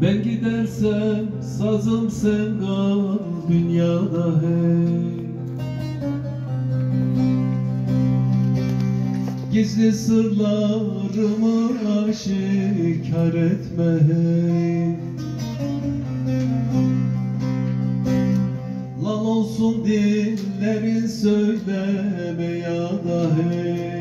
Ben gidersem sazım sen kal dünyada hey. Gizli sırlarımı aşikar etme hey. Lan olsun dillerin söyleme ya da hey.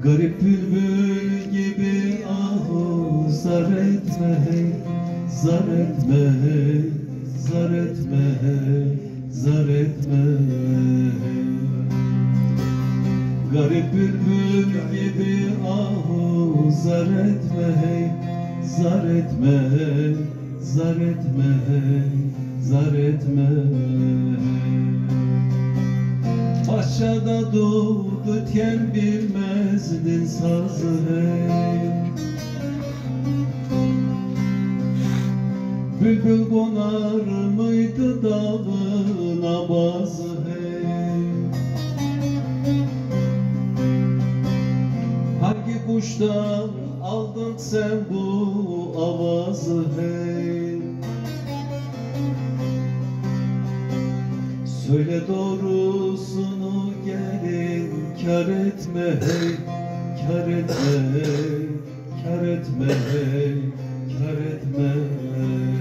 Garip bülbül gibi ahu zar etme hey. Zar etme hey. Zar etme hey. Zar etme hey. Garip bülbül gibi ahu zar etme hey. Zar etme hey. Zar etme hey. Zar etme hey. Bahçede dudutken bilmezdin sazı hey. Bülbül konar mıydı dalına bazı hey. Hangi kuştan aldın sen bu avazı hey. Söyle doğrusunu gelin kar etme hey. Kar etme hey. Kar etme hey. Kar etme hey.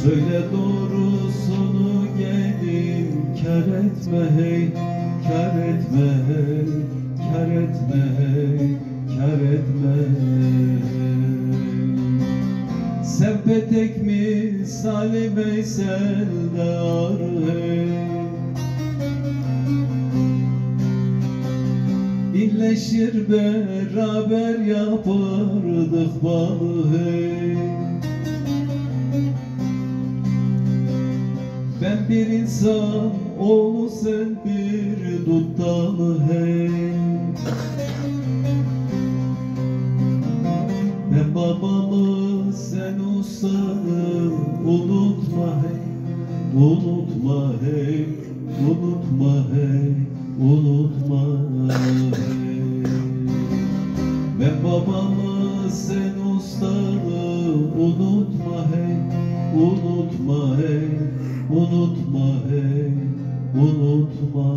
Söyle doğrusunu gelin kar etme hey. Kar etme hey. Kar etme hey. Kar etme hey. Sen petek misali Veysel'de arı hey. Birleşir beraber yapardık balı hey. Ben bir insan, oğlu sen bir dut dalı hey. Ben babamı sen ustanı unutma hey. Unutma hey. Unutma hey. Unutma hey. Ben babamı sen ustanı unutma hey. Unutma hey. Unutma hey. Unutma